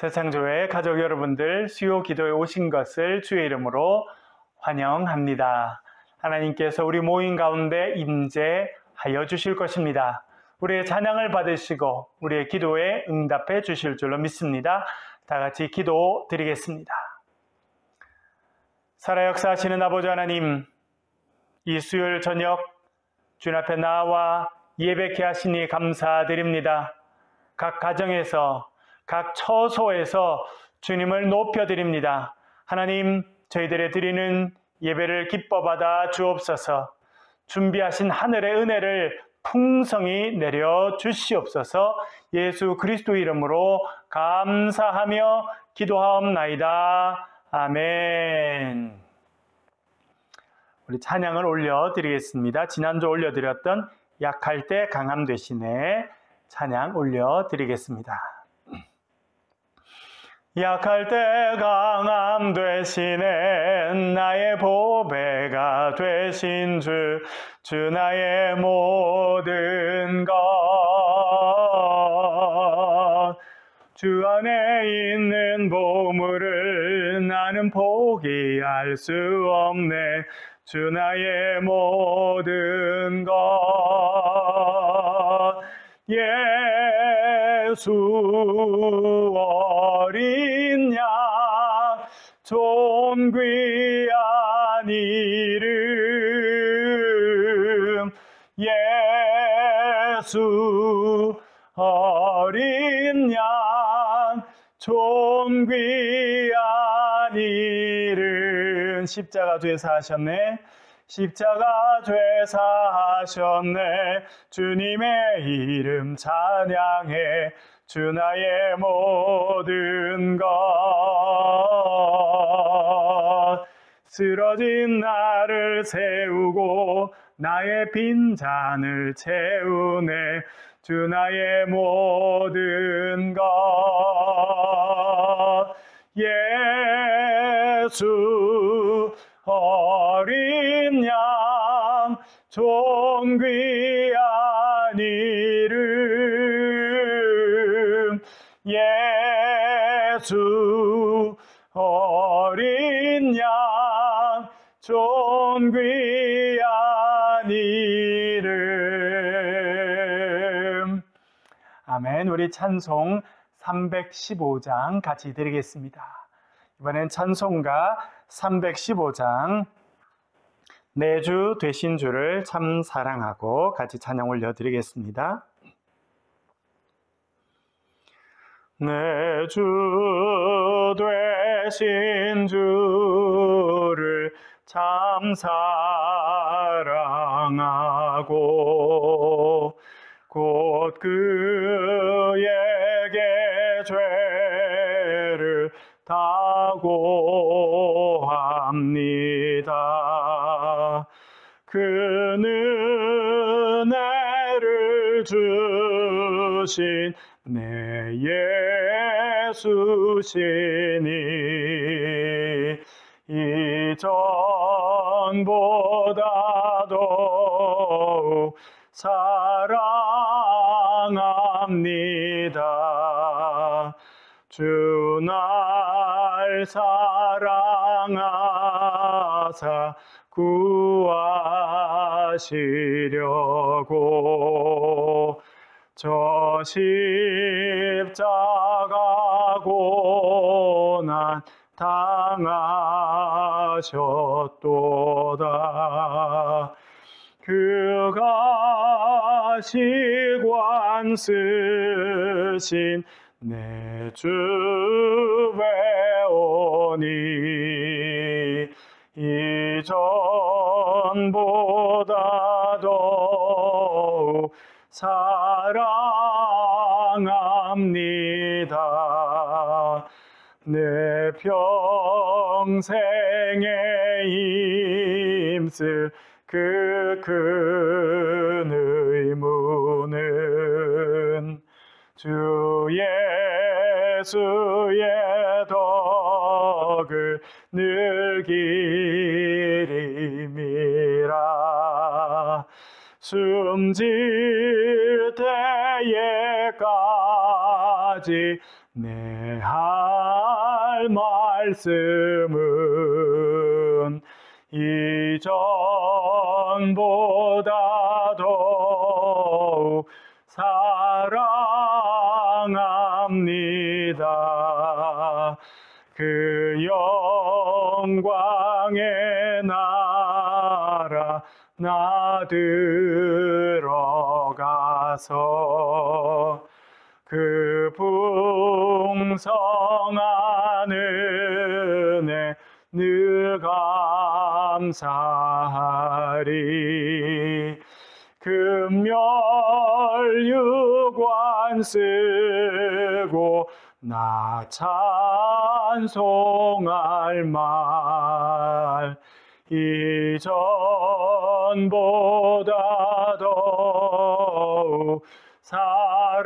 새창조회 가족 여러분들 수요 기도에 오신 것을 주의 이름으로 환영합니다. 하나님께서 우리 모임 가운데 임재하여 주실 것입니다. 우리의 찬양을 받으시고 우리의 기도에 응답해 주실 줄로 믿습니다. 다 같이 기도 드리겠습니다. 살아 역사하시는 아버지 하나님, 이 수요일 저녁 주님 앞에 나와 예배케 하시니 감사드립니다. 각 가정에서 각 처소에서 주님을 높여드립니다. 하나님, 저희들의 드리는 예배를 기뻐 받아 주옵소서. 준비하신 하늘의 은혜를 풍성히 내려 주시옵소서. 예수 그리스도 이름으로 감사하며 기도하옵나이다. 아멘. 우리 찬양을 올려드리겠습니다. 지난주 올려드렸던 약할 때 강함 되시네 찬양 올려드리겠습니다. 약할 때 강함 되시네 나의 보배가 되신 주 나의 모든 것 주 안에 있는 보물을 나는 포기할 수 없네 주 나의 모든 것 예수 어린 양 존귀한 이름 예수 어린 양 존귀한 이름 십자가 죄사하셨네 십자가 죄사하셨네 주님의 이름 찬양해 주 나의 모든 것 쓰러진 나를 세우고 나의 빈잔을 채우네 주 나의 모든 것 예수 어린 양 존귀한 이름 예수 어린 양 존귀한 이름 아멘. 우리 찬송 315장 같이 드리겠습니다. 이번엔 찬송가 315장 내 주 되신 주를 참 사랑하고 같이 찬양 올려드리겠습니다. 내 주 되신 주를 참 사랑하고 곧 그에게 죄를 다고합니다. 그 은혜를 주신 내 예수시니 이전보다 더욱 사랑합니다. 주 날 사랑하사 구하시려고 저 십자가 고난 당하셨도다. 그가 시관 쓰신 내 주 배오니 이전보다 더욱 사랑합니다. 내 평생에 힘쓸 그 큰 의무는 주 예수의 덕을 늘 기림이라 숨질 때에까지 하지 내 할 말씀은 이전보다 더욱 사랑합니다. 그 영광의 나라 나 들어가서 그 풍성한 은혜 늘 감사하리. 금멸유관 쓰고 나 찬송할 말 이전보다 더욱 사랑합니다.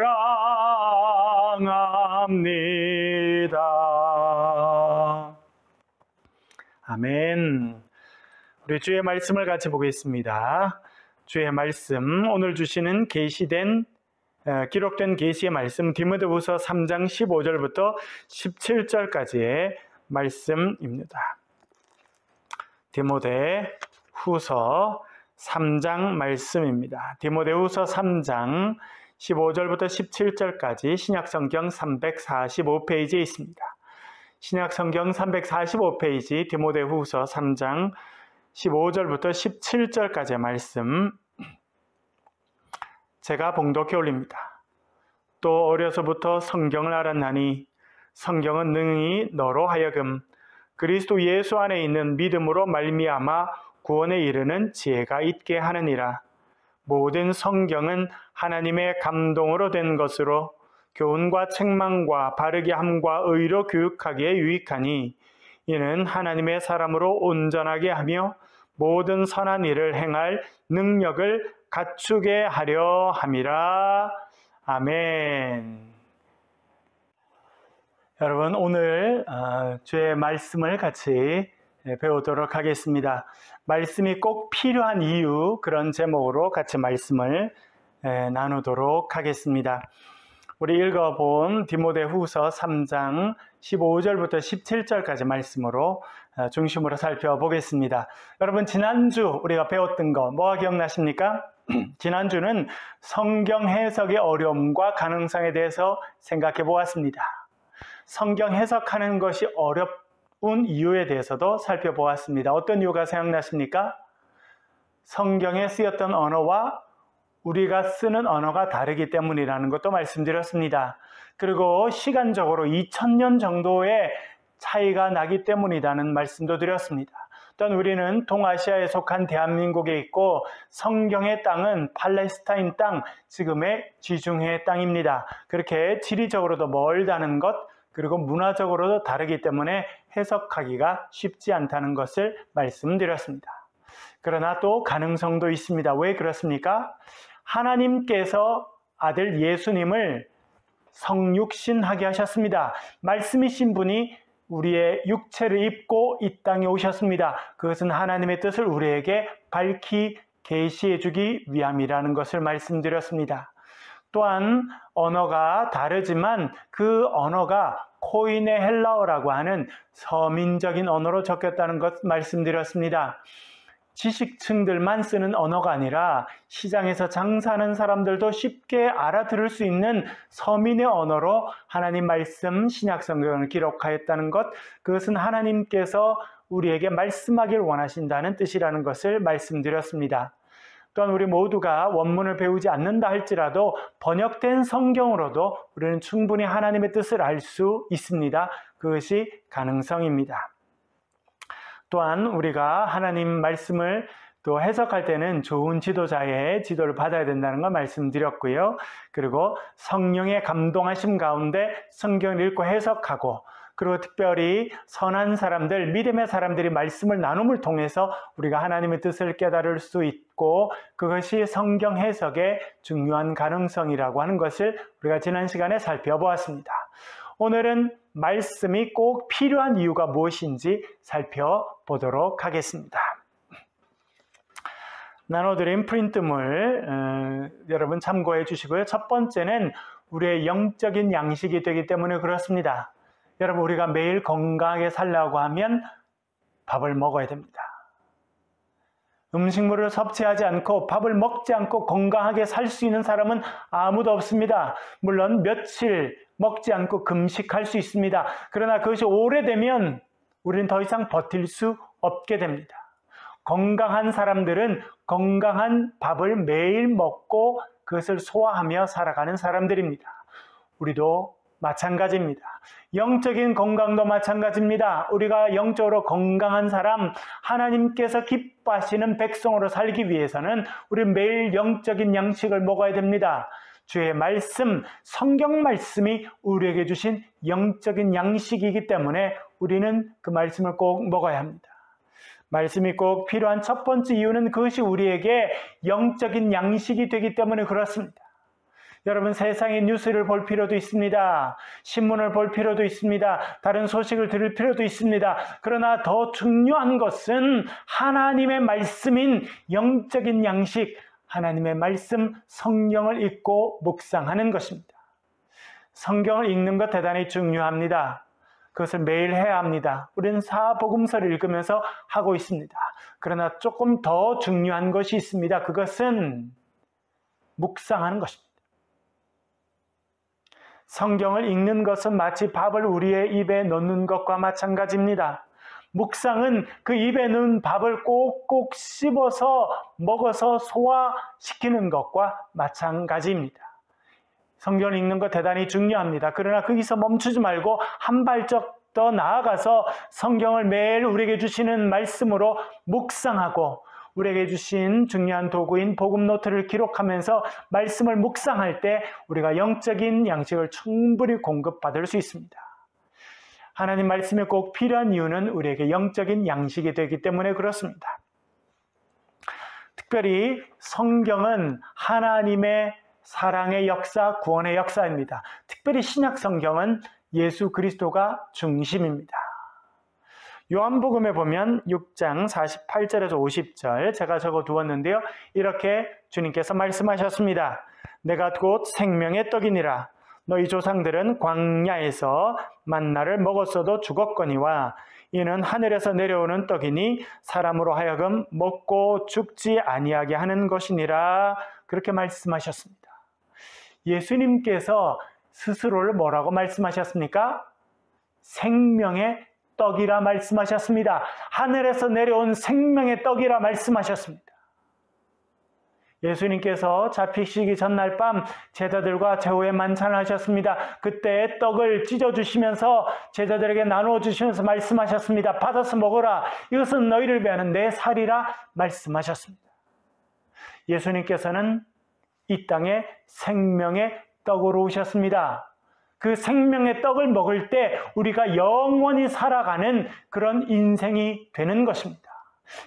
아멘. 우리 주의 말씀을 같이 보겠습니다. 주의 말씀, 오늘 주시는 기록된 계시의 말씀, 디모데후서 3장 15절부터 17절까지의 말씀입니다. 디모데후서 3장 말씀입니다. 디모데후서 3장 15절부터 17절까지 신약성경 345페이지에 있습니다. 신약성경 345페이지 디모데후서 3장 15절부터 17절까지의 말씀 제가 봉독해 올립니다. 또 어려서부터 성경을 알았나니 성경은 능히 너로 하여금 그리스도 예수 안에 있는 믿음으로 말미암아 구원에 이르는 지혜가 있게 하느니라. 모든 성경은 하나님의 감동으로 된 것으로 교훈과 책망과 바르게 함과 의로 교육하기에 유익하니 이는 하나님의 사람으로 온전하게 하며 모든 선한 일을 행할 능력을 갖추게 하려 함이라. 아멘. 여러분, 오늘 주의 말씀을 같이 배우도록 하겠습니다. 말씀이 꼭 필요한 이유, 그런 제목으로 같이 말씀을 나누도록 하겠습니다. 우리 읽어본 디모데후서 3장 15절부터 17절까지 말씀으로 중심으로 살펴보겠습니다. 여러분, 지난주 우리가 배웠던 거 뭐가 기억나십니까? 지난주는 성경 해석의 어려움과 가능성에 대해서 생각해 보았습니다. 성경 해석하는 것이 어려운 이유에 대해서도 살펴보았습니다. 어떤 이유가 생각나십니까? 성경에 쓰였던 언어와 우리가 쓰는 언어가 다르기 때문이라는 것도 말씀드렸습니다. 그리고 시간적으로 2000년 정도의 차이가 나기 때문이라는 말씀도 드렸습니다. 또한 우리는 동아시아에 속한 대한민국에 있고 성경의 땅은 팔레스타인 땅, 지금의 지중해 땅입니다. 그렇게 지리적으로도 멀다는 것, 그리고 문화적으로도 다르기 때문에 해석하기가 쉽지 않다는 것을 말씀드렸습니다. 그러나 또 가능성도 있습니다. 왜 그렇습니까? 하나님께서 아들 예수님을 성육신하게 하셨습니다. 말씀이신 분이 우리의 육체를 입고 이 땅에 오셨습니다. 그것은 하나님의 뜻을 우리에게 밝히 계시해 주기 위함이라는 것을 말씀드렸습니다. 또한 언어가 다르지만 그 언어가 코이네 헬라어라고 하는 서민적인 언어로 적혔다는 것 말씀드렸습니다. 지식층들만 쓰는 언어가 아니라 시장에서 장사하는 사람들도 쉽게 알아들을 수 있는 서민의 언어로 하나님 말씀 신약성경을 기록하였다는 것, 그것은 하나님께서 우리에게 말씀하길 원하신다는 뜻이라는 것을 말씀드렸습니다. 또한 우리 모두가 원문을 배우지 않는다 할지라도 번역된 성경으로도 우리는 충분히 하나님의 뜻을 알 수 있습니다. 그것이 가능성입니다. 또한 우리가 하나님 말씀을 또 해석할 때는 좋은 지도자의 지도를 받아야 된다는 걸 말씀드렸고요. 그리고 성령의 감동하심 가운데 성경을 읽고 해석하고, 그리고 특별히 선한 사람들, 믿음의 사람들이 말씀을 나눔을 통해서 우리가 하나님의 뜻을 깨달을 수 있고, 그것이 성경 해석의 중요한 가능성이라고 하는 것을 우리가 지난 시간에 살펴보았습니다. 오늘은 말씀이 꼭 필요한 이유가 무엇인지 살펴보도록 하겠습니다. 나눠드린 프린트물 여러분 참고해 주시고요. 첫 번째는 우리의 영적인 양식이 되기 때문에 그렇습니다. 여러분, 우리가 매일 건강하게 살려고 하면 밥을 먹어야 됩니다. 음식물을 섭취하지 않고 밥을 먹지 않고 건강하게 살 수 있는 사람은 아무도 없습니다. 물론 며칠 먹지 않고 금식할 수 있습니다. 그러나 그것이 오래되면 우리는 더 이상 버틸 수 없게 됩니다. 건강한 사람들은 건강한 밥을 매일 먹고 그것을 소화하며 살아가는 사람들입니다. 우리도 마찬가지입니다. 영적인 건강도 마찬가지입니다. 우리가 영적으로 건강한 사람, 하나님께서 기뻐하시는 백성으로 살기 위해서는 우리 매일 영적인 양식을 먹어야 됩니다. 주의 말씀, 성경 말씀이 우리에게 주신 영적인 양식이기 때문에 우리는 그 말씀을 꼭 먹어야 합니다. 말씀이 꼭 필요한 첫 번째 이유는 그것이 우리에게 영적인 양식이 되기 때문에 그렇습니다. 여러분, 세상의 뉴스를 볼 필요도 있습니다. 신문을 볼 필요도 있습니다. 다른 소식을 들을 필요도 있습니다. 그러나 더 중요한 것은 하나님의 말씀인 영적인 양식, 하나님의 말씀, 성경을 읽고 묵상하는 것입니다. 성경을 읽는 것 대단히 중요합니다. 그것을 매일 해야 합니다. 우리는 사복음서를 읽으면서 하고 있습니다. 그러나 조금 더 중요한 것이 있습니다. 그것은 묵상하는 것입니다. 성경을 읽는 것은 마치 밥을 우리의 입에 넣는 것과 마찬가지입니다. 묵상은 그 입에 넣은 밥을 꼭꼭 씹어서 먹어서 소화시키는 것과 마찬가지입니다. 성경을 읽는 것 대단히 중요합니다. 그러나 거기서 멈추지 말고 한 발짝 더 나아가서 성경을 매일 우리에게 주시는 말씀으로 묵상하고 우리에게 주신 중요한 도구인 복음 노트를 기록하면서 말씀을 묵상할 때 우리가 영적인 양식을 충분히 공급받을 수 있습니다. 하나님 말씀이 꼭 필요한 이유는 우리에게 영적인 양식이 되기 때문에 그렇습니다. 특별히 성경은 하나님의 사랑의 역사, 구원의 역사입니다. 특별히 신약 성경은 예수 그리스도가 중심입니다. 요한복음에 보면 6장 48절에서 50절 제가 적어 두었는데요. 이렇게 주님께서 말씀하셨습니다. 내가 곧 생명의 떡이니라. 너희 조상들은 광야에서 만나를 먹었어도 죽었거니와 이는 하늘에서 내려오는 떡이니 사람으로 하여금 먹고 죽지 아니하게 하는 것이니라. 그렇게 말씀하셨습니다. 예수님께서 스스로를 뭐라고 말씀하셨습니까? 생명의 떡이라 말씀하셨습니다. 하늘에서 내려온 생명의 떡이라 말씀하셨습니다. 예수님께서 잡히시기 전날 밤 제자들과 최후의 만찬을 하셨습니다. 그때 떡을 찢어주시면서 제자들에게 나누어 주시면서 말씀하셨습니다. 받아서 먹어라. 이것은 너희를 위하는 내 살이라 말씀하셨습니다. 예수님께서는 이 땅에 생명의 떡으로 오셨습니다. 그 생명의 떡을 먹을 때 우리가 영원히 살아가는 그런 인생이 되는 것입니다.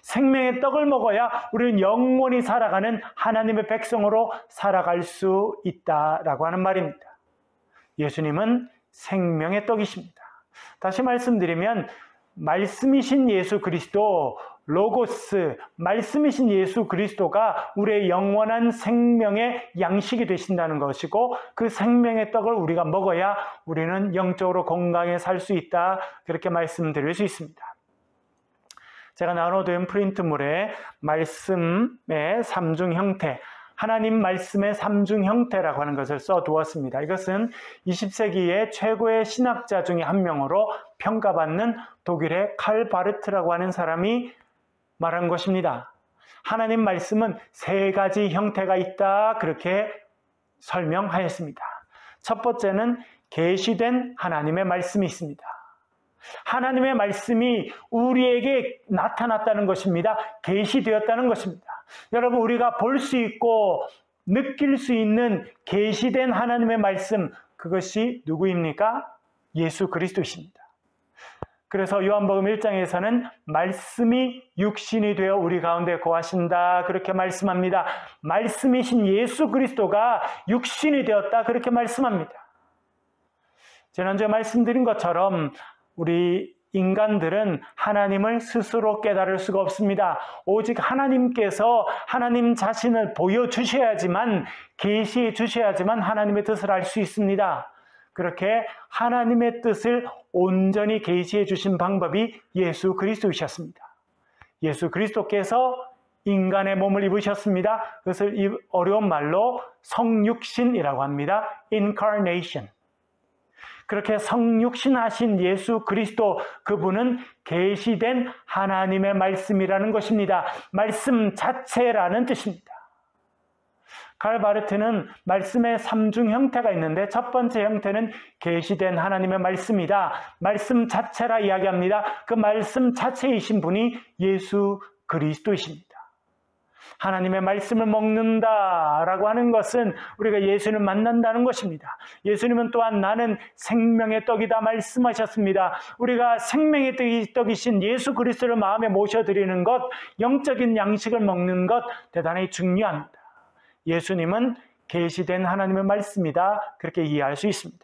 생명의 떡을 먹어야 우리는 영원히 살아가는 하나님의 백성으로 살아갈 수 있다라고 하는 말입니다. 예수님은 생명의 떡이십니다. 다시 말씀드리면 말씀이신 예수 그리스도, 로고스, 말씀이신 예수 그리스도가 우리의 영원한 생명의 양식이 되신다는 것이고 그 생명의 떡을 우리가 먹어야 우리는 영적으로 건강하게 살 수 있다. 그렇게 말씀드릴 수 있습니다. 제가 나눠둔 프린트물에 말씀의 삼중 형태, 하나님 말씀의 삼중 형태라고 하는 것을 써두었습니다. 이것은 20세기의 최고의 신학자 중에 한 명으로 평가받는 독일의 칼 바르트라고 하는 사람이 말한 것입니다. 하나님 말씀은 세 가지 형태가 있다. 그렇게 설명하였습니다. 첫 번째는 계시된 하나님의 말씀이 있습니다. 하나님의 말씀이 우리에게 나타났다는 것입니다. 계시되었다는 것입니다. 여러분, 우리가 볼 수 있고 느낄 수 있는 계시된 하나님의 말씀, 그것이 누구입니까? 예수 그리스도십니다. 그래서 요한복음 1장에서는 말씀이 육신이 되어 우리 가운데 거하신다. 그렇게 말씀합니다. 말씀이신 예수 그리스도가 육신이 되었다. 그렇게 말씀합니다. 지난주에 말씀드린 것처럼 우리 인간들은 하나님을 스스로 깨달을 수가 없습니다. 오직 하나님께서 하나님 자신을 보여주셔야지만, 계시해 주셔야지만 하나님의 뜻을 알 수 있습니다. 그렇게 하나님의 뜻을 온전히 계시해 주신 방법이 예수 그리스도이셨습니다. 예수 그리스도께서 인간의 몸을 입으셨습니다. 그것을 어려운 말로 성육신이라고 합니다. Incarnation. 그렇게 성육신하신 예수 그리스도, 그분은 계시된 하나님의 말씀이라는 것입니다. 말씀 자체라는 뜻입니다. 칼 바르트는 말씀의 3중 형태가 있는데 첫 번째 형태는 계시된 하나님의 말씀이다. 말씀 자체라 이야기합니다. 그 말씀 자체이신 분이 예수 그리스도이십니다. 하나님의 말씀을 먹는다라고 하는 것은 우리가 예수님을 만난다는 것입니다. 예수님은 또한 나는 생명의 떡이다 말씀하셨습니다. 우리가 생명의 떡이신 예수 그리스도를 마음에 모셔드리는 것, 영적인 양식을 먹는 것 대단히 중요합니다. 예수님은 계시된 하나님의 말씀이다, 그렇게 이해할 수 있습니다.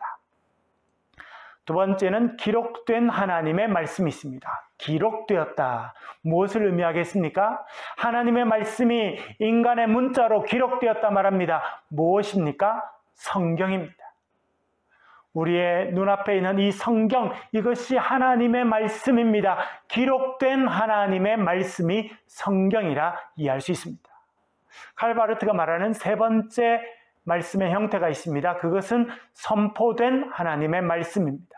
두 번째는 기록된 하나님의 말씀이 있습니다. 기록되었다. 무엇을 의미하겠습니까? 하나님의 말씀이 인간의 문자로 기록되었다 말합니다. 무엇입니까? 성경입니다. 우리의 눈앞에 있는 이 성경, 이것이 하나님의 말씀입니다. 기록된 하나님의 말씀이 성경이라 이해할 수 있습니다. 칼 바르트가 말하는 세 번째 말씀의 형태가 있습니다. 그것은 선포된 하나님의 말씀입니다.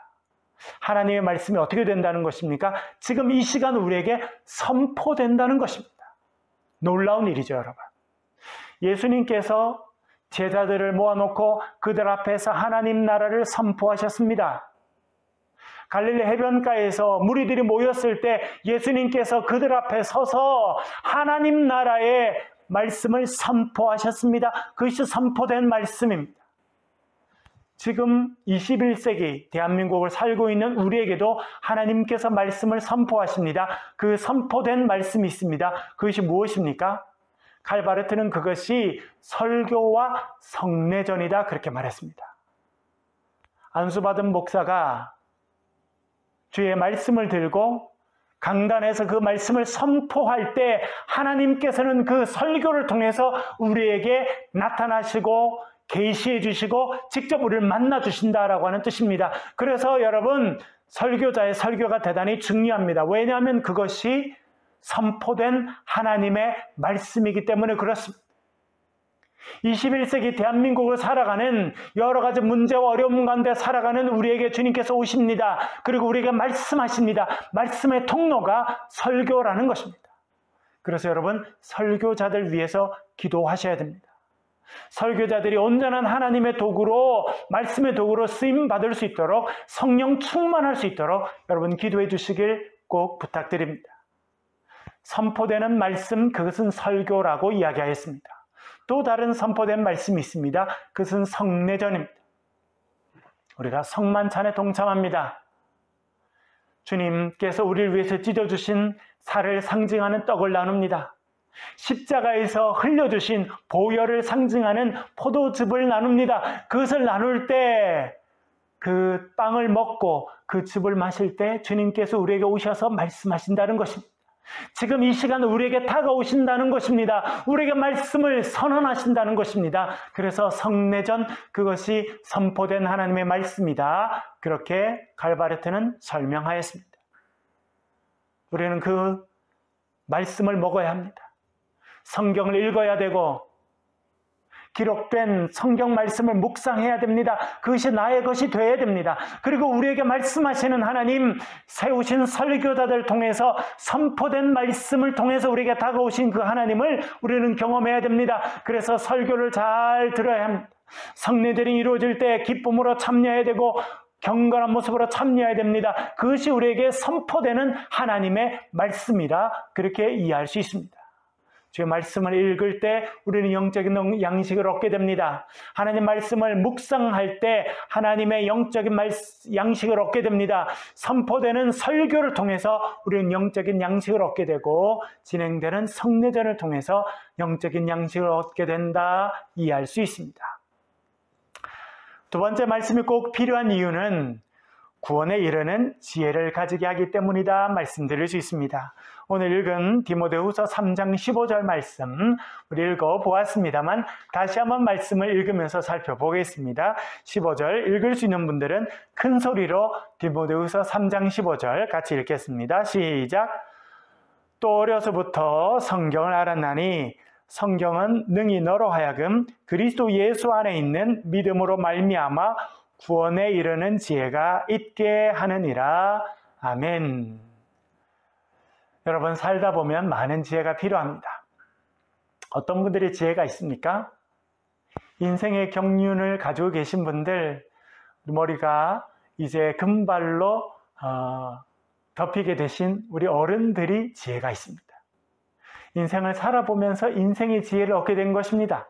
하나님의 말씀이 어떻게 된다는 것입니까? 지금 이 시간 우리에게 선포된다는 것입니다. 놀라운 일이죠, 여러분. 예수님께서 제자들을 모아놓고 그들 앞에서 하나님 나라를 선포하셨습니다. 갈릴리 해변가에서 무리들이 모였을 때 예수님께서 그들 앞에 서서 하나님 나라의 말씀을 선포하셨습니다. 그것이 선포된 말씀입니다. 지금 21세기 대한민국을 살고 있는 우리에게도 하나님께서 말씀을 선포하십니다. 그 선포된 말씀이 있습니다. 그것이 무엇입니까? 칼 바르트는 그것이 설교와 성례전이다, 그렇게 말했습니다. 안수받은 목사가 주의 말씀을 들고 강단에서 그 말씀을 선포할 때 하나님께서는 그 설교를 통해서 우리에게 나타나시고 계시해 주시고 직접 우리를 만나 주신다라고 하는 뜻입니다. 그래서 여러분, 설교자의 설교가 대단히 중요합니다. 왜냐하면 그것이 선포된 하나님의 말씀이기 때문에 그렇습니다. 21세기 대한민국을 살아가는 여러 가지 문제와 어려움 가운데 살아가는 우리에게 주님께서 오십니다. 그리고 우리에게 말씀하십니다. 말씀의 통로가 설교라는 것입니다. 그래서 여러분, 설교자들 위해서 기도하셔야 됩니다. 설교자들이 온전한 하나님의 도구로, 말씀의 도구로 쓰임받을 수 있도록, 성령 충만할 수 있도록 여러분 기도해 주시길 꼭 부탁드립니다. 선포되는 말씀, 그것은 설교라고 이야기하였습니다. 또 다른 선포된 말씀이 있습니다. 그것은 성례전입니다. 우리가 성만찬에 동참합니다. 주님께서 우리를 위해서 찢어주신 살을 상징하는 떡을 나눕니다. 십자가에서 흘려주신 보혈을 상징하는 포도즙을 나눕니다. 그것을 나눌 때, 그 빵을 먹고 그 즙을 마실 때 주님께서 우리에게 오셔서 말씀하신다는 것입니다. 지금 이 시간 우리에게 다가오신다는 것입니다. 우리에게 말씀을 선언하신다는 것입니다. 그래서 성례전, 그것이 선포된 하나님의 말씀이다, 그렇게 칼 바르트는 설명하였습니다. 우리는 그 말씀을 먹어야 합니다. 성경을 읽어야 되고 기록된 성경 말씀을 묵상해야 됩니다. 그것이 나의 것이 되어야 됩니다. 그리고 우리에게 말씀하시는 하나님, 세우신 설교자들 통해서 선포된 말씀을 통해서 우리에게 다가오신 그 하나님을 우리는 경험해야 됩니다. 그래서 설교를 잘 들어야 합니다. 성례들이 이루어질 때 기쁨으로 참여해야 되고 경건한 모습으로 참여해야 됩니다. 그것이 우리에게 선포되는 하나님의 말씀이라 그렇게 이해할 수 있습니다. 주의 말씀을 읽을 때 우리는 영적인 양식을 얻게 됩니다. 하나님 말씀을 묵상할 때 하나님의 영적인 양식을 얻게 됩니다. 선포되는 설교를 통해서 우리는 영적인 양식을 얻게 되고, 진행되는 성례전을 통해서 영적인 양식을 얻게 된다, 이해할 수 있습니다. 두 번째 말씀이 꼭 필요한 이유는 구원에 이르는 지혜를 가지게 하기 때문이다 말씀드릴 수 있습니다. 오늘 읽은 디모데후서 3장 15절 말씀 우리 읽어보았습니다만 다시 한번 말씀을 읽으면서 살펴보겠습니다. 15절 읽을 수 있는 분들은 큰 소리로 디모데후서 3장 15절 같이 읽겠습니다. 시작! 또 어려서부터 성경을 알았나니 성경은 능히 너로 하여금 그리스도 예수 안에 있는 믿음으로 말미암아 구원에 이르는 지혜가 있게 하느니라. 아멘. 여러분, 살다 보면 많은 지혜가 필요합니다. 어떤 분들이 지혜가 있습니까? 인생의 경륜을 가지고 계신 분들, 머리가 이제 금발로 덮이게 되신 우리 어른들이 지혜가 있습니다. 인생을 살아보면서 인생의 지혜를 얻게 된 것입니다.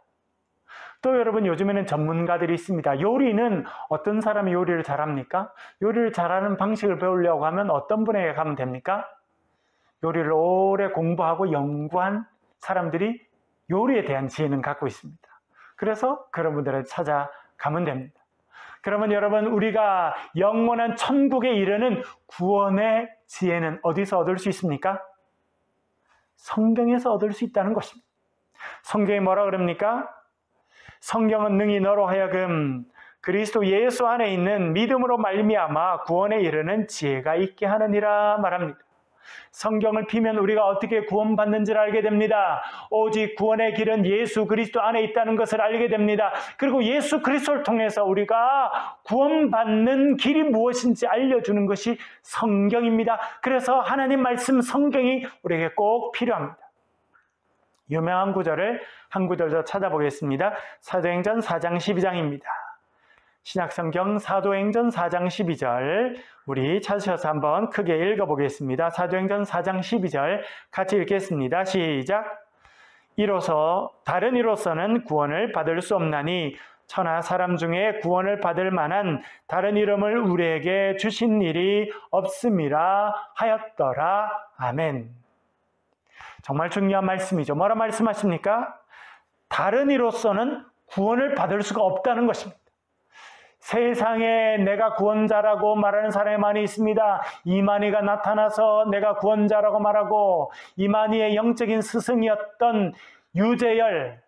또 여러분, 요즘에는 전문가들이 있습니다. 요리는 어떤 사람이 요리를 잘합니까? 요리를 잘하는 방식을 배우려고 하면 어떤 분에게 가면 됩니까? 요리를 오래 공부하고 연구한 사람들이 요리에 대한 지혜는 갖고 있습니다. 그래서 그런 분들을 찾아가면 됩니다. 그러면 여러분, 우리가 영원한 천국에 이르는 구원의 지혜는 어디서 얻을 수 있습니까? 성경에서 얻을 수 있다는 것입니다. 성경이 뭐라 그럽니까? 성경은 능히 너로 하여금 그리스도 예수 안에 있는 믿음으로 말미암아 구원에 이르는 지혜가 있게 하느니라 말합니다. 성경을 피면 우리가 어떻게 구원받는지를 알게 됩니다. 오직 구원의 길은 예수 그리스도 안에 있다는 것을 알게 됩니다. 그리고 예수 그리스도를 통해서 우리가 구원받는 길이 무엇인지 알려주는 것이 성경입니다. 그래서 하나님 말씀 성경이 우리에게 꼭 필요합니다. 유명한 구절을 한 구절 더 찾아보겠습니다. 사도행전 4장 12장입니다. 신약성경 사도행전 4장 12절 우리 찾으셔서 한번 크게 읽어보겠습니다. 사도행전 4장 12절 같이 읽겠습니다. 시작! 이로써 다른 이로서는 구원을 받을 수 없나니 천하 사람 중에 구원을 받을 만한 다른 이름을 우리에게 주신 일이 없음이라 하였더라. 아멘. 정말 중요한 말씀이죠. 뭐라 말씀하십니까? 다른 이로서는 구원을 받을 수가 없다는 것입니다. 세상에 내가 구원자라고 말하는 사람이 많이 있습니다. 이만희가 나타나서 내가 구원자라고 말하고, 이만희의 영적인 스승이었던 유재열,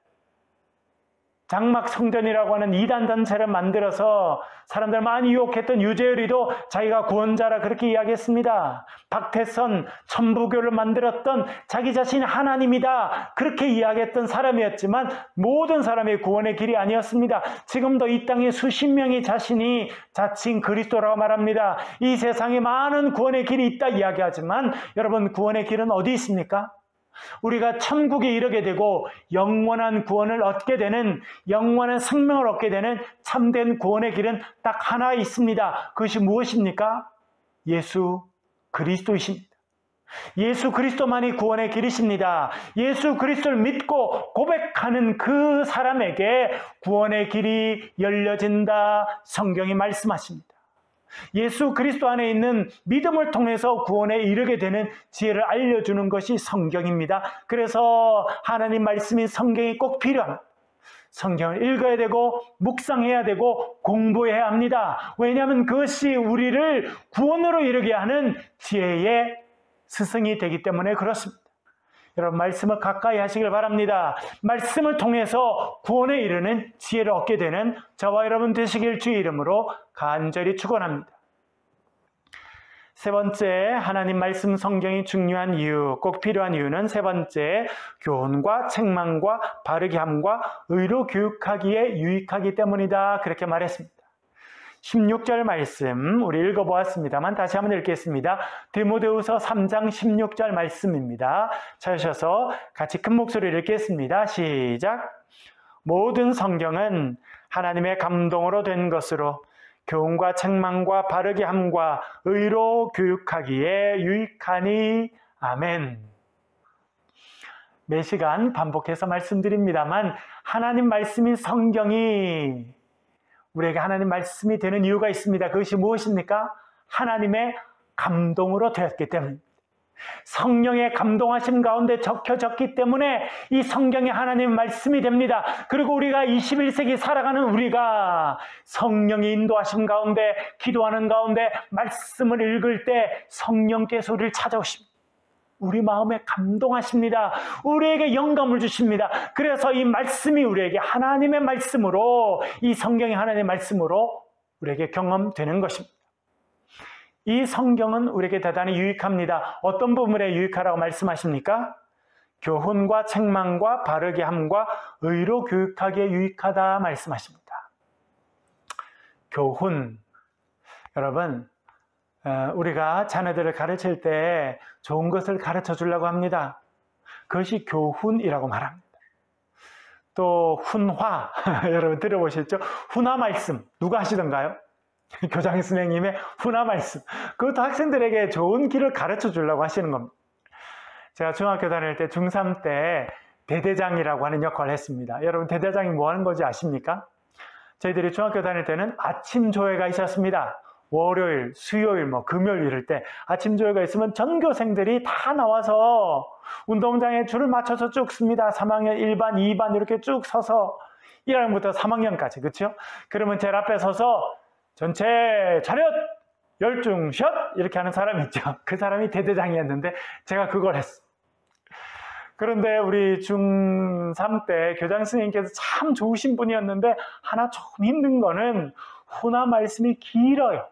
장막 성전이라고 하는 이단 단체를 만들어서 사람들 많이 유혹했던 유재열이도 자기가 구원자라 그렇게 이야기했습니다. 박태선, 천부교를 만들었던 자기 자신이 하나님이다 그렇게 이야기했던 사람이었지만 모든 사람이 구원의 길이 아니었습니다. 지금도 이 땅에 수십 명이 자신이 자칭 그리스도라고 말합니다. 이 세상에 많은 구원의 길이 있다 이야기하지만 여러분, 구원의 길은 어디 있습니까? 우리가 천국에 이르게 되고 영원한 구원을 얻게 되는, 영원한 생명을 얻게 되는 참된 구원의 길은 딱 하나 있습니다. 그것이 무엇입니까? 예수 그리스도이십니다. 예수 그리스도만이 구원의 길이십니다. 예수 그리스도를 믿고 고백하는 그 사람에게 구원의 길이 열려진다 성경이 말씀하십니다. 예수 그리스도 안에 있는 믿음을 통해서 구원에 이르게 되는 지혜를 알려주는 것이 성경입니다. 그래서 하나님 말씀인 성경이 꼭 필요합니다. 성경을 읽어야 되고 묵상해야 되고 공부해야 합니다. 왜냐하면 그것이 우리를 구원으로 이르게 하는 지혜의 스승이 되기 때문에 그렇습니다. 여러분, 말씀을 가까이 하시길 바랍니다. 말씀을 통해서 구원에 이르는 지혜를 얻게 되는 저와 여러분 되시길 주의 이름으로 간절히 축원합니다. 세 번째, 하나님 말씀 성경이 중요한 이유, 꼭 필요한 이유는 세 번째, 교훈과 책망과 바르게 함과 의로 교육하기에 유익하기 때문이다 그렇게 말했습니다. 16절 말씀 우리 읽어보았습니다만 다시 한번 읽겠습니다. 디모데후서 3장 16절 말씀입니다. 찾으셔서 같이 큰 목소리로 읽겠습니다. 시작! 모든 성경은 하나님의 감동으로 된 것으로 교훈과 책망과 바르게 함과 의로 교육하기에 유익하니. 아멘. 매 시간 반복해서 말씀드립니다만 하나님 말씀인 성경이 우리에게 하나님 말씀이 되는 이유가 있습니다. 그것이 무엇입니까? 하나님의 감동으로 되었기 때문입니다. 성령의 감동하심 가운데 적혀졌기 때문에 이 성경이 하나님의 말씀이 됩니다. 그리고 우리가 21세기 살아가는 우리가 성령의 인도하심 가운데 기도하는 가운데 말씀을 읽을 때 성령께서 우리를 찾아오십니다. 우리 마음에 감동하십니다. 우리에게 영감을 주십니다. 그래서 이 말씀이 우리에게 하나님의 말씀으로, 이 성경이 하나님의 말씀으로 우리에게 경험되는 것입니다. 이 성경은 우리에게 대단히 유익합니다. 어떤 부분에 유익하라고 말씀하십니까? 교훈과 책망과 바르게 함과 의로 교육하기에 유익하다 말씀하십니다. 교훈. 여러분, 우리가 자녀들을 가르칠 때 좋은 것을 가르쳐 주려고 합니다. 그것이 교훈이라고 말합니다. 또 훈화, 여러분 들어보셨죠? 훈화 말씀 누가 하시던가요? 교장 선생님의 훈화 말씀. 그것도 학생들에게 좋은 길을 가르쳐 주려고 하시는 겁니다. 제가 중학교 다닐 때 중3 때 대대장이라고 하는 역할을 했습니다. 여러분 대대장이 뭐 하는 건지 아십니까? 저희들이 중학교 다닐 때는 아침 조회가 있었습니다. 월요일, 수요일, 금요일 이럴 때 아침 조회가 있으면 전교생들이 다 나와서 운동장에 줄을 맞춰서 쭉 씁니다. 3학년 1반, 2반 이렇게 쭉 서서 1학년부터 3학년까지, 그렇죠? 그러면 제일 앞에 서서 전체 차렷, 열중, 샷 이렇게 하는 사람이 있죠. 그 사람이 대대장이었는데 제가 그걸 했어요. 그런데 우리 중3 때 교장 선생님께서 참 좋으신 분이었는데 하나 조금 힘든 거는 훈화 말씀이 길어요.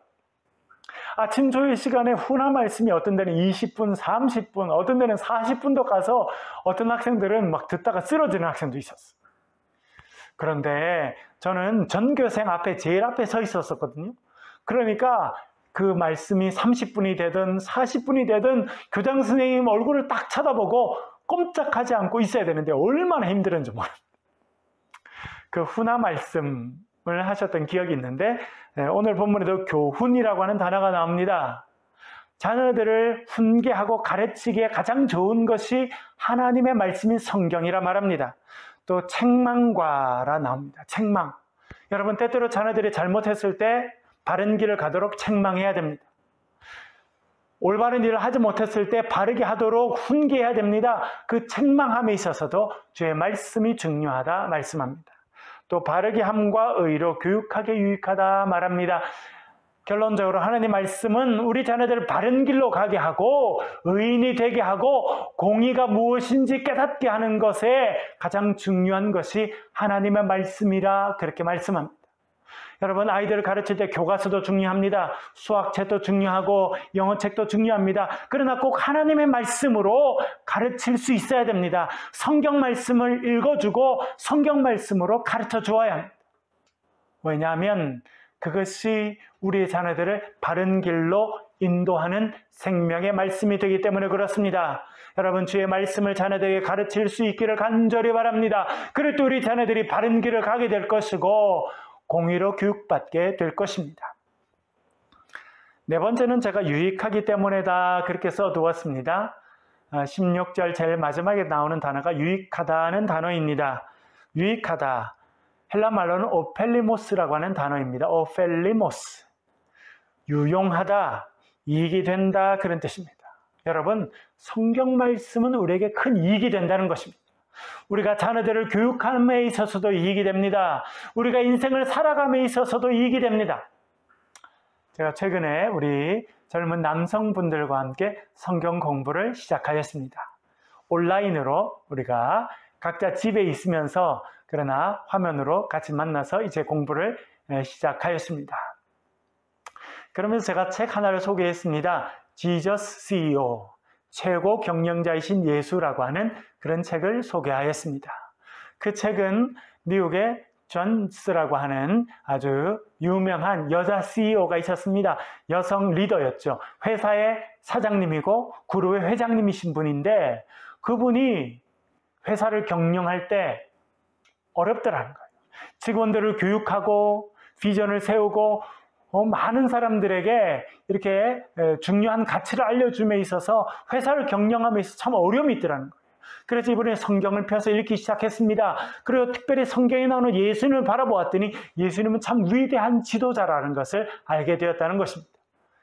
아침 조회 시간에 훈화 말씀이 어떤 데는 20분, 30분, 어떤 데는 40분도 가서 어떤 학생들은 막 듣다가 쓰러지는 학생도 있었어요. 그런데 저는 전교생 앞에 제일 앞에 서 있었거든요. 그러니까 그 말씀이 30분이 되든 40분이 되든 교장 선생님 얼굴을 딱 쳐다보고 꼼짝하지 않고 있어야 되는데 얼마나 힘들었는지 모릅니다. 그 훈화 말씀을 하셨던 기억이 있는데 오늘 본문에도 교훈이라고 하는 단어가 나옵니다. 자녀들을 훈계하고 가르치기에 가장 좋은 것이 하나님의 말씀인 성경이라 말합니다. 또 책망과라 나옵니다. 책망. 여러분 때때로 자녀들이 잘못했을 때 바른 길을 가도록 책망해야 됩니다. 올바른 일을 하지 못했을 때 바르게 하도록 훈계해야 됩니다. 그 책망함에 있어서도 주의 말씀이 중요하다 말씀합니다. 또 바르게 함과 의로 교육하게 유익하다 말합니다. 결론적으로 하나님 말씀은 우리 자녀들을 바른 길로 가게 하고 의인이 되게 하고 공의가 무엇인지 깨닫게 하는 것에 가장 중요한 것이 하나님의 말씀이라 그렇게 말씀합니다. 여러분 아이들을 가르칠 때 교과서도 중요합니다. 수학책도 중요하고 영어책도 중요합니다. 그러나 꼭 하나님의 말씀으로 가르칠 수 있어야 됩니다. 성경 말씀을 읽어주고 성경 말씀으로 가르쳐 주어야 합니다. 왜냐하면 그것이 우리의 자녀들을 바른 길로 인도하는 생명의 말씀이 되기 때문에 그렇습니다. 여러분 주의 말씀을 자녀들에게 가르칠 수 있기를 간절히 바랍니다. 그럴 때 우리 자녀들이 바른 길을 가게 될 것이고 공의로 교육받게 될 것입니다. 네 번째는 제가 유익하기 때문에다 그렇게 써두었습니다. 16절 제일 마지막에 나오는 단어가 유익하다는 단어입니다. 유익하다. 헬라 말로는 오펠리모스라고 하는 단어입니다. 오펠리모스. 유용하다, 이익이 된다 그런 뜻입니다. 여러분 성경 말씀은 우리에게 큰 이익이 된다는 것입니다. 우리가 자녀들을 교육함에 있어서도 이익이 됩니다. 우리가 인생을 살아감에 있어서도 이익이 됩니다. 제가 최근에 우리 젊은 남성분들과 함께 성경 공부를 시작하였습니다. 온라인으로 우리가 각자 집에 있으면서 그러나 화면으로 같이 만나서 이제 공부를 시작하였습니다. 그러면서 제가 책 하나를 소개했습니다. Jesus CEO, 최고 경영자이신 예수라고 하는 그런 책을 소개하였습니다. 그 책은 미국의 존스라고 하는 아주 유명한 여자 CEO가 있었습니다. 여성 리더였죠. 회사의 사장님이고 그룹의 회장님이신 분인데 그분이 회사를 경영할 때 어렵더라는 거예요. 직원들을 교육하고 비전을 세우고 많은 사람들에게 이렇게 중요한 가치를 알려줌에 있어서 회사를 경영함에 있어서 참 어려움이 있더라는 거예요. 그래서 이번에 성경을 펴서 읽기 시작했습니다. 그리고 특별히 성경에 나오는 예수님을 바라보았더니 예수님은 참 위대한 지도자라는 것을 알게 되었다는 것입니다.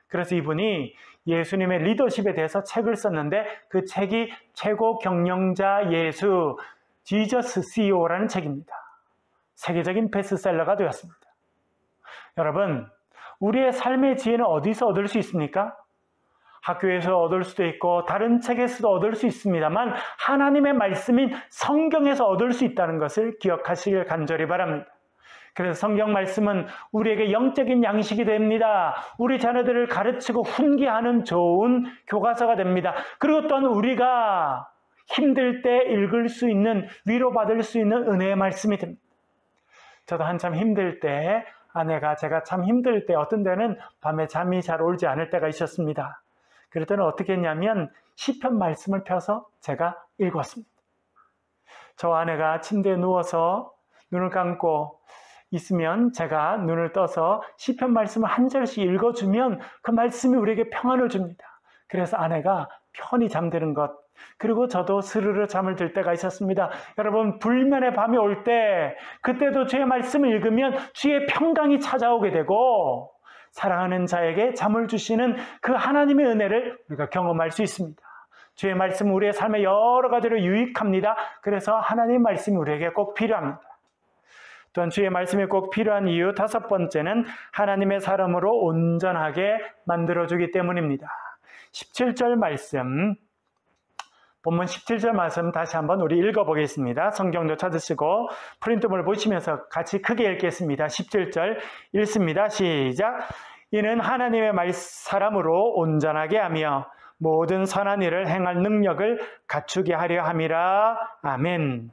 그래서 이분이 예수님의 리더십에 대해서 책을 썼는데 그 책이 최고 경영자 예수, 지저스 CEO라는 책입니다. 세계적인 베스트셀러가 되었습니다. 여러분, 우리의 삶의 지혜는 어디서 얻을 수 있습니까? 학교에서 얻을 수도 있고 다른 책에서도 얻을 수 있습니다만 하나님의 말씀인 성경에서 얻을 수 있다는 것을 기억하시길 간절히 바랍니다. 그래서 성경 말씀은 우리에게 영적인 양식이 됩니다. 우리 자녀들을 가르치고 훈계하는 좋은 교과서가 됩니다. 그리고 또한 우리가 힘들 때 읽을 수 있는, 위로받을 수 있는 은혜의 말씀이 됩니다. 저도 한참 힘들 때 제가 참 힘들 때 어떤 때는 밤에 잠이 잘 오지 않을 때가 있었습니다. 그럴 때는 어떻게 했냐면 시편 말씀을 펴서 제가 읽었습니다. 저 아내가 침대에 누워서 눈을 감고 있으면 제가 눈을 떠서 시편 말씀을 한 절씩 읽어주면 그 말씀이 우리에게 평안을 줍니다. 그래서 아내가 편히 잠드는 것, 그리고 저도 스르르 잠을 들 때가 있었습니다. 여러분, 불면의 밤이 올 때 그때도 주의 말씀을 읽으면 주의 평강이 찾아오게 되고 사랑하는 자에게 잠을 주시는 그 하나님의 은혜를 우리가 경험할 수 있습니다. 주의 말씀은 우리의 삶에 여러 가지로 유익합니다. 그래서 하나님의 말씀이 우리에게 꼭 필요합니다. 또한 주의 말씀이 꼭 필요한 이유 5번째는 하나님의 사람으로 온전하게 만들어주기 때문입니다. 17절 말씀, 본문 17절 말씀 다시 한번 우리 읽어보겠습니다. 성경도 찾으시고 프린트물 보시면서 같이 크게 읽겠습니다. 17절 읽습니다. 시작. 이는 하나님의 사람으로 온전하게 하며 모든 선한 일을 행할 능력을 갖추게 하려 함이라. 아멘.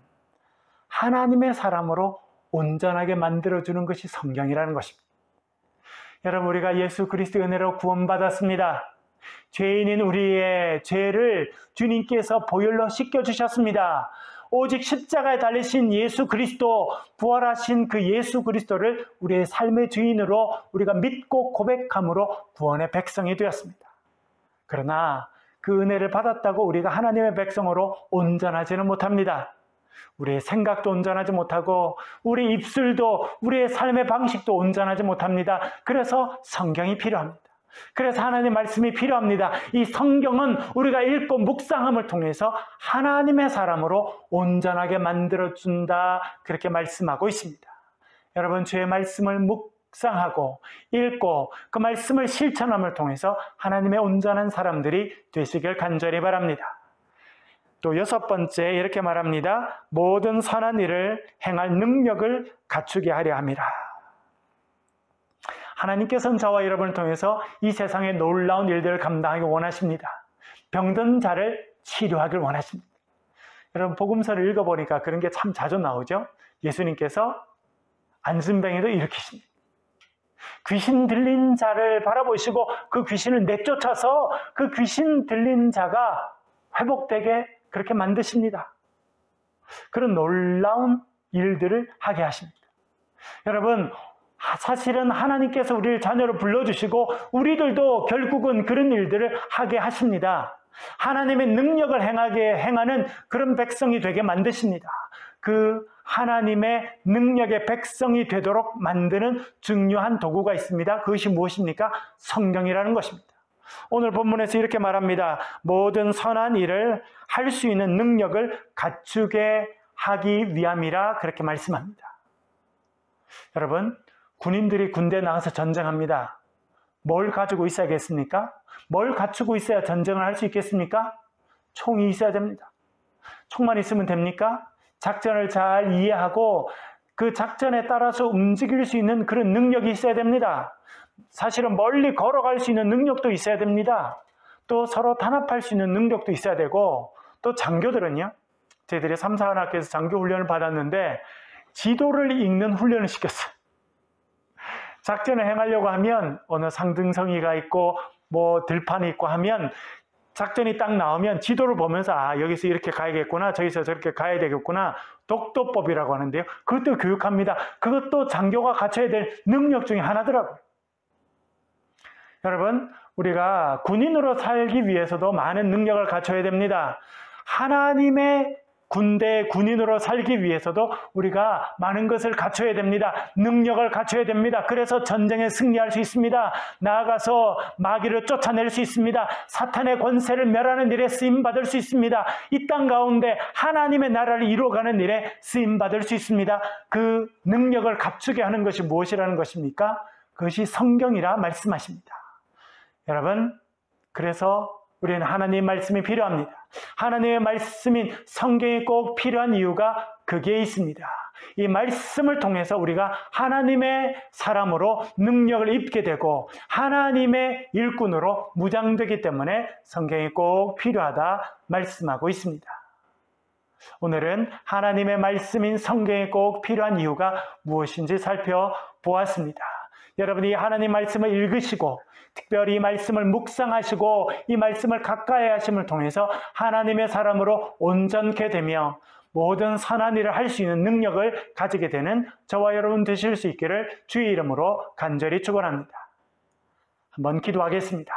하나님의 사람으로 온전하게 만들어주는 것이 성경이라는 것입니다. 여러분, 우리가 예수 그리스도의 은혜로 구원받았습니다. 죄인인 우리의 죄를 주님께서 보혈로 씻겨주셨습니다. 오직 십자가에 달리신 예수 그리스도, 부활하신 그 예수 그리스도를 우리의 삶의 주인으로 우리가 믿고 고백함으로 구원의 백성이 되었습니다. 그러나 그 은혜를 받았다고 우리가 하나님의 백성으로 온전하지는 못합니다. 우리의 생각도 온전하지 못하고 우리 입술도, 우리의 삶의 방식도 온전하지 못합니다. 그래서 성경이 필요합니다. 그래서 하나님의 말씀이 필요합니다. 이 성경은 우리가 읽고 묵상함을 통해서 하나님의 사람으로 온전하게 만들어준다, 그렇게 말씀하고 있습니다. 여러분, 주의 말씀을 묵상하고 읽고 그 말씀을 실천함을 통해서 하나님의 온전한 사람들이 되시길 간절히 바랍니다. 또 6번째 이렇게 말합니다. 모든 선한 일을 행할 능력을 갖추게 하려 함이라. 하나님께서는 저와 여러분을 통해서 이 세상의 놀라운 일들을 감당하기 원하십니다. 병든 자를 치료하길 원하십니다. 여러분, 복음서를 읽어보니까 그런 게 참 자주 나오죠. 예수님께서 안순병에도 일으키십니다. 귀신 들린 자를 바라보시고 그 귀신을 내쫓아서 그 귀신 들린 자가 회복되게 그렇게 만드십니다. 그런 놀라운 일들을 하게 하십니다. 여러분, 사실은 하나님께서 우리를 자녀로 불러주시고 우리들도 결국은 그런 일들을 하게 하십니다. 하나님의 능력을 행하는 그런 백성이 되게 만드십니다. 그 하나님의 능력의 백성이 되도록 만드는 중요한 도구가 있습니다. 그것이 무엇입니까? 성경이라는 것입니다. 오늘 본문에서 이렇게 말합니다. 모든 선한 일을 할 수 있는 능력을 갖추게 하기 위함이라, 그렇게 말씀합니다. 여러분, 군인들이 군대에 나가서 전쟁합니다. 뭘 가지고 있어야겠습니까? 뭘 갖추고 있어야 전쟁을 할 수 있겠습니까? 총이 있어야 됩니다. 총만 있으면 됩니까? 작전을 잘 이해하고 그 작전에 따라서 움직일 수 있는 그런 능력이 있어야 됩니다. 사실은 멀리 걸어갈 수 있는 능력도 있어야 됩니다. 또 서로 단합할 수 있는 능력도 있어야 되고, 또 장교들은요, 저희들이 3사관학교에서 장교 훈련을 받았는데 지도를 읽는 훈련을 시켰어요. 작전을 행하려고 하면 어느 상등성이가 있고 뭐 들판이 있고 하면 작전이 딱 나오면 지도를 보면서 여기서 이렇게 가야겠구나, 저기서 저렇게 가야 되겠구나, 독도법이라고 하는데요. 그것도 교육합니다. 그것도 장교가 갖춰야 될 능력 중에 하나더라고요. 여러분, 우리가 군인으로 살기 위해서도 많은 능력을 갖춰야 됩니다. 하나님의 군대 군인으로 살기 위해서도 우리가 많은 것을 갖춰야 됩니다. 능력을 갖춰야 됩니다. 그래서 전쟁에 승리할 수 있습니다. 나아가서 마귀를 쫓아낼 수 있습니다. 사탄의 권세를 멸하는 일에 쓰임받을 수 있습니다. 이 땅 가운데 하나님의 나라를 이루어가는 일에 쓰임받을 수 있습니다. 그 능력을 갖추게 하는 것이 무엇이라는 것입니까? 그것이 성경이라 말씀하십니다. 여러분, 그래서 우리는 하나님의 말씀이 필요합니다. 하나님의 말씀인 성경이 꼭 필요한 이유가 거기에 있습니다. 이 말씀을 통해서 우리가 하나님의 사람으로 능력을 입게 되고 하나님의 일꾼으로 무장되기 때문에 성경이 꼭 필요하다 말씀하고 있습니다. 오늘은 하나님의 말씀인 성경이 꼭 필요한 이유가 무엇인지 살펴보았습니다. 여러분이 하나님 말씀을 읽으시고 특별히 이 말씀을 묵상하시고 이 말씀을 가까이 하심을 통해서 하나님의 사람으로 온전케 되며 모든 선한 일을 할 수 있는 능력을 가지게 되는 저와 여러분 되실 수 있기를 주의 이름으로 간절히 축원합니다. 한번 기도하겠습니다.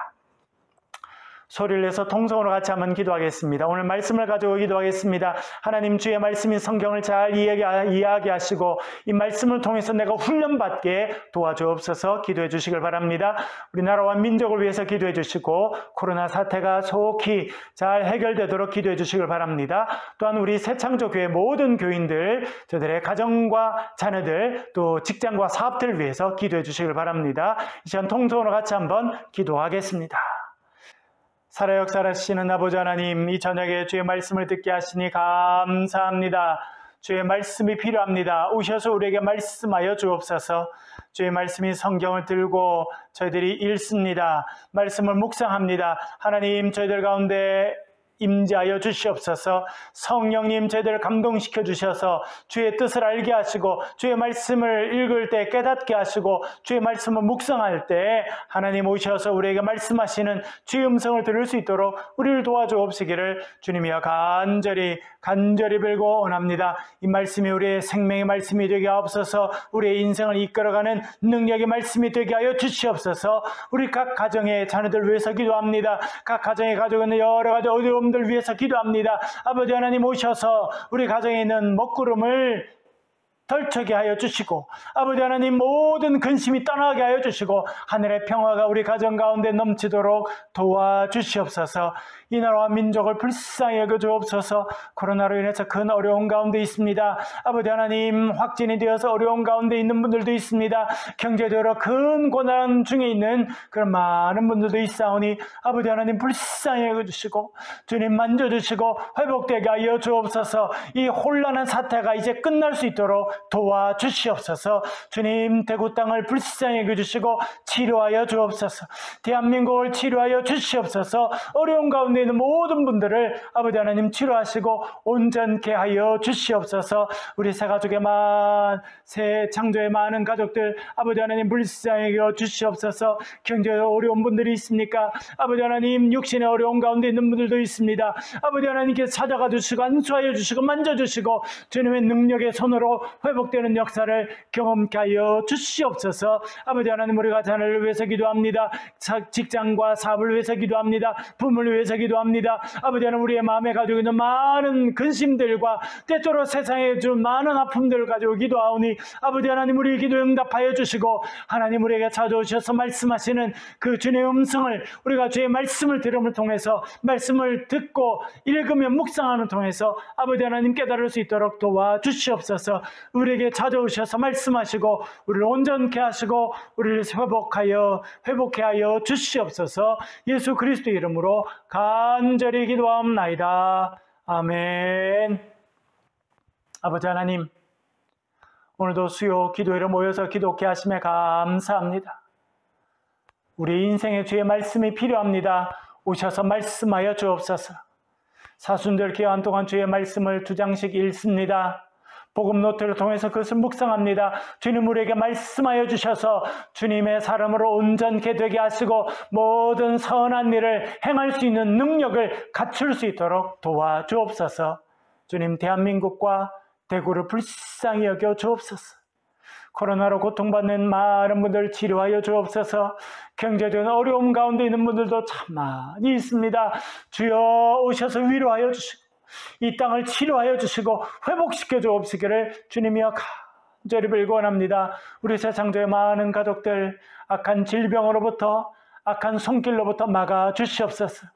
소리를 내서 통성으로 같이 한번 기도하겠습니다. 오늘 말씀을 가지고 기도하겠습니다. 하나님, 주의 말씀인 성경을 잘 이야기하시고 이 말씀을 통해서 내가 훈련받게 도와주옵소서. 기도해 주시길 바랍니다. 우리나라와 민족을 위해서 기도해 주시고 코로나 사태가 속히 잘 해결되도록 기도해 주시길 바랍니다. 또한 우리 새창조교회 모든 교인들, 저들의 가정과 자녀들, 또 직장과 사업들을 위해서 기도해 주시길 바랍니다. 이 시간 통성으로 같이 한번 기도하겠습니다. 살아 역사하시는 아버지 하나님, 이 저녁에 주의 말씀을 듣게 하시니 감사합니다. 주의 말씀이 필요합니다. 오셔서 우리에게 말씀하여 주옵소서. 주의 말씀이 성경을 들고 저희들이 읽습니다. 말씀을 묵상합니다. 하나님, 저희들 가운데 임재하여 주시옵소서. 성령님, 저희들을 감동시켜 주셔서 주의 뜻을 알게 하시고 주의 말씀을 읽을 때 깨닫게 하시고 주의 말씀을 묵상할 때 하나님 오셔서 우리에게 말씀하시는 주의 음성을 들을 수 있도록 우리를 도와주옵시기를 주님이여 간절히 빌고 원합니다. 이 말씀이 우리의 생명의 말씀이 되게 하옵소서. 우리의 인생을 이끌어가는 능력의 말씀이 되게 하여 주시옵소서. 우리 각 가정의 자녀들 위해서 기도합니다. 각 가정에 가지고 있는 여러 가지 어려움들 위해서 기도합니다. 아버지 하나님 오셔서 우리 가정에 있는 먹구름을 덜쳐게 하여 주시고 아버지 하나님 모든 근심이 떠나게 하여 주시고 하늘의 평화가 우리 가정 가운데 넘치도록 도와주시옵소서. 이 나라와 민족을 불쌍히 여겨주옵소서. 코로나로 인해서 큰 어려움 가운데 있습니다. 아버지 하나님, 확진이 되어서 어려움 가운데 있는 분들도 있습니다. 경제적으로 큰 고난 중에 있는 그런 많은 분들도 있사오니 아버지 하나님 불쌍히 여겨주시고 주님 만져주시고 회복되게 하여 주옵소서. 이 혼란한 사태가 이제 끝날 수 있도록 도와주시옵소서. 주님, 대구 땅을 불쌍히 여겨주시고 치료하여 주옵소서. 대한민국을 치료하여 주시옵소서. 어려운 가운데 있는 모든 분들을 아버지 하나님 치료하시고 온전케 하여 주시옵소서. 우리 새 창조의 많은 가족들 아버지 하나님 불쌍히 여겨 주시옵소서. 경제에 어려운 분들이 있습니까? 아버지 하나님, 육신의 어려운 가운데 있는 분들도 있습니다. 아버지 하나님께 찾아가 주시고 안수하여 주시고 만져주시고 주님의 능력의 손으로 회복되는 역사를 경험케 하여 주시옵소서. 아버지 하나님, 우리가 자녀를 위해서 기도합니다. 직장과 사업을 위해서 기도합니다. 부모를 위해서 기도합니다. 아버지 하나님, 우리의 마음에 가지고 있는 많은 근심들과 때때로 세상에 준 많은 아픔들을 가지고 기도하오니 아버지 하나님, 우리의 기도 응답하여 주시고 하나님, 우리에게 찾아오셔서 말씀하시는 그 주님의 음성을 우리가 주의 말씀을 들음을 통해서 말씀을 듣고 읽으며 묵상하는 통해서 아버지 하나님 깨달을 수 있도록 도와주시옵소서. 우리에게 찾아오셔서 말씀하시고 우리를 온전케 하시고 우리를 회복케 하여 주시옵소서. 예수 그리스도 이름으로 간절히 기도하옵나이다. 아멘. 아버지 하나님, 오늘도 수요 기도회로 모여서 기도케 하심에 감사합니다. 우리 인생에 주의 말씀이 필요합니다. 오셔서 말씀하여 주옵소서. 사순절 기간 동안 주의 말씀을 2장씩 읽습니다. 복음 노트를 통해서 그것을 묵상합니다. 주님, 우리에게 말씀하여 주셔서 주님의 사람으로 온전케 되게 하시고 모든 선한 일을 행할 수 있는 능력을 갖출 수 있도록 도와주옵소서. 주님, 대한민국과 대구를 불쌍히 여겨 주옵소서. 코로나로 고통받는 많은 분들 치료하여 주옵소서. 경제적인 어려움 가운데 있는 분들도 참 많이 있습니다. 주여 오셔서 위로하여 주시고 이 땅을 치료하여 주시고 회복시켜 주옵시기를 주님이여 간절히 빌곤합니다. 우리 세상적의 많은 가족들 악한 질병으로부터 악한 손길로부터 막아 주시옵소서.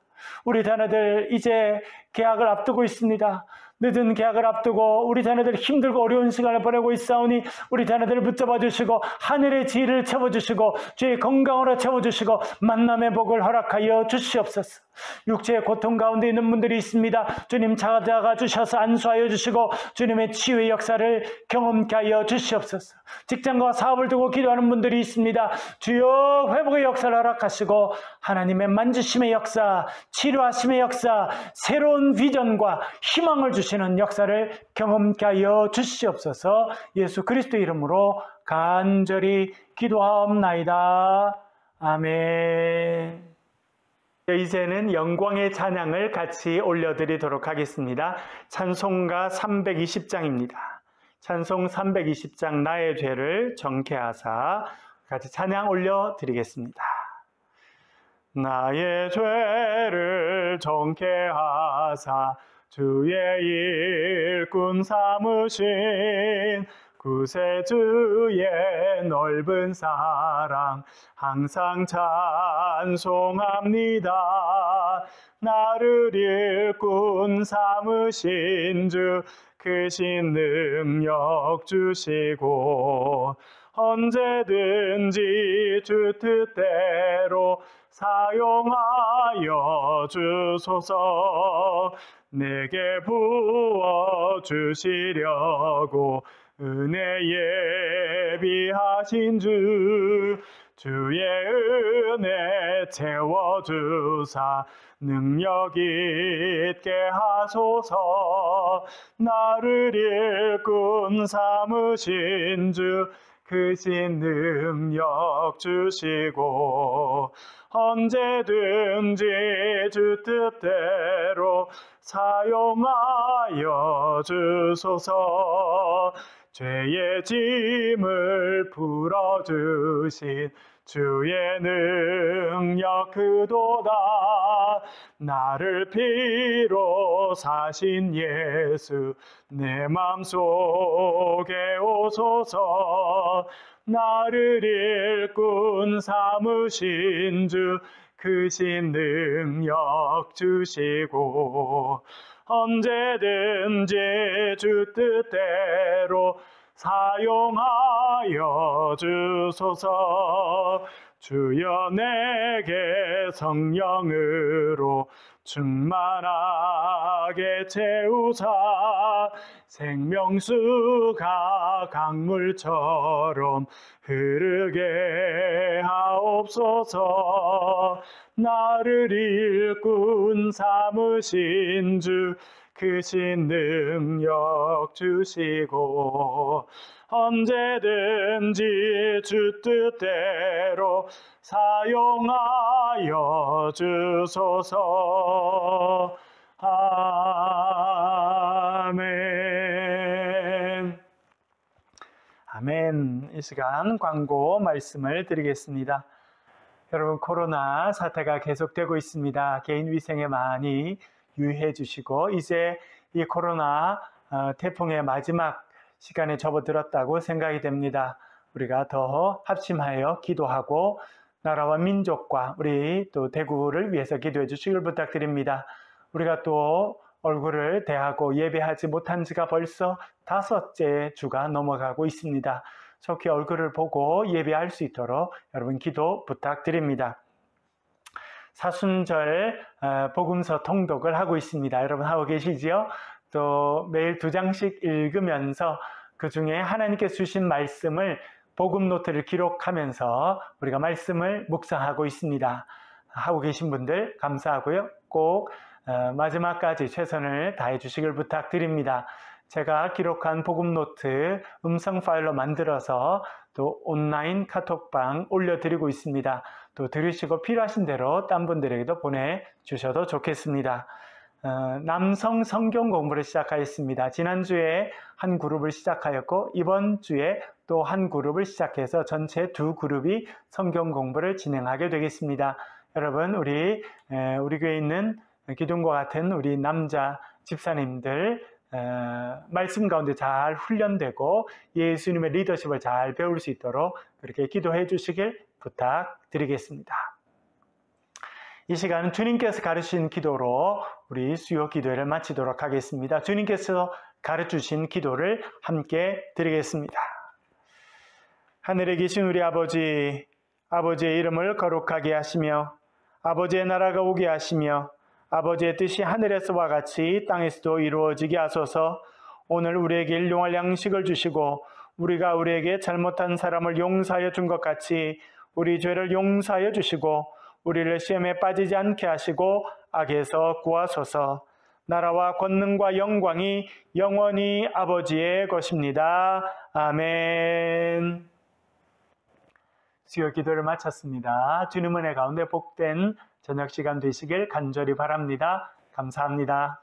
우리 자녀들 이제 개학을 앞두고 있습니다. 늦은 개학을 앞두고 우리 자녀들 힘들고 어려운 시간을 보내고 있사오니 우리 자녀들을 붙잡아 주시고 하늘의 지혜를 채워주시고 주의 건강으로 채워주시고 만남의 복을 허락하여 주시옵소서. 육체의 고통 가운데 있는 분들이 있습니다. 주님 찾아가 주셔서 안수하여 주시고 주님의 치유의 역사를 경험케 하여 주시옵소서. 직장과 사업을 두고 기도하는 분들이 있습니다. 주여 회복의 역사를 허락하시고 하나님의 만지심의 역사, 치료하심의 역사, 새로운 비전과 희망을 주시는 역사를 경험케 하여 주시옵소서. 예수 그리스도의 이름으로 간절히 기도하옵나이다. 아멘. 이제는 영광의 찬양을 같이 올려드리도록 하겠습니다. 찬송가 320장입니다. 찬송 320장 나의 죄를 정케하사 같이 찬양 올려드리겠습니다. 나의 죄를 정케하사 주의 일꾼 삼으신 구세주의 넓은 사랑 항상 찬송합니다. 나를 일꾼 삼으신 주 크신 능력 주시고 언제든지 주 뜻대로 사용하여 주소서. 내게 부어 주시려고 은혜 예비하신 주의 은혜 채워주사 능력 있게 하소서. 나를 일꾼 삼으신 주 크신 능력 주시고 언제든지 주 뜻대로 사용하여 주소서. 죄의 짐을 풀어주신 주의 능력 그도다. 나를 피로 사신 예수 내 맘속에 오소서. 나를 일꾼 삼으신 주 크신 능력 주시고 언제든지 주 뜻대로 사용하여 주소서. 주여 내게 성령으로 충만하게 채우사 생명수가 강물처럼 흐르게 하옵소서. 나를 일꾼 삼으신 주 크신 능력 주시고 언제든지 주 뜻대로 사용하여 주소서. 아멘. 아멘. 이 시간 광고 말씀을 드리겠습니다. 여러분, 코로나 사태가 계속되고 있습니다. 개인 위생에 많이 유의해 주시고 이제 이 코로나 태풍의 마지막 시간에 접어들었다고 생각이 됩니다. 우리가 더 합심하여 기도하고 나라와 민족과 우리 또 대구를 위해서 기도해 주시길 부탁드립니다. 우리가 또 얼굴을 대하고 예배하지 못한 지가 벌써 5째 주가 넘어가고 있습니다. 좋게 얼굴을 보고 예배할 수 있도록 여러분 기도 부탁드립니다. 사순절 복음서 통독을 하고 있습니다. 여러분 하고 계시지요? 또 매일 2장씩 읽으면서 그 중에 하나님께서 주신 말씀을 복음 노트를 기록하면서 우리가 말씀을 묵상하고 있습니다. 하고 계신 분들 감사하고요. 꼭 마지막까지 최선을 다해 주시길 부탁드립니다. 제가 기록한 복음 노트 음성 파일로 만들어서 또 온라인 카톡방 올려드리고 있습니다. 또 들으시고 필요하신 대로 딴 분들에게도 보내주셔도 좋겠습니다. 남성 성경 공부를 시작하였습니다. 지난주에 한 그룹을 시작하였고 이번 주에 또 한 그룹을 시작해서 전체 2그룹이 성경 공부를 진행하게 되겠습니다. 여러분 우리 교회에 있는 기둥과 같은 우리 남자 집사님들 말씀 가운데 잘 훈련되고 예수님의 리더십을 잘 배울 수 있도록 그렇게 기도해 주시길 부탁드리겠습니다. 이 시간은 주님께서 가르치신 기도로 우리 수요 기도회를 마치도록 하겠습니다. 주님께서 가르치신 기도를 함께 드리겠습니다. 하늘에 계신 우리 아버지, 아버지의 이름을 거룩하게 하시며 아버지의 나라가 오게 하시며 아버지의 뜻이 하늘에서와 같이 땅에서도 이루어지게 하소서. 오늘 우리에게 일용할 양식을 주시고 우리가 우리에게 잘못한 사람을 용서하여 준 것 같이 우리 죄를 용서하여 주시고 우리를 시험에 빠지지 않게 하시고 악에서 구하소서. 나라와 권능과 영광이 영원히 아버지의 것입니다. 아멘. 수요 기도를 마쳤습니다. 주님 은혜 가운데 복된 저녁 시간 되시길 간절히 바랍니다. 감사합니다.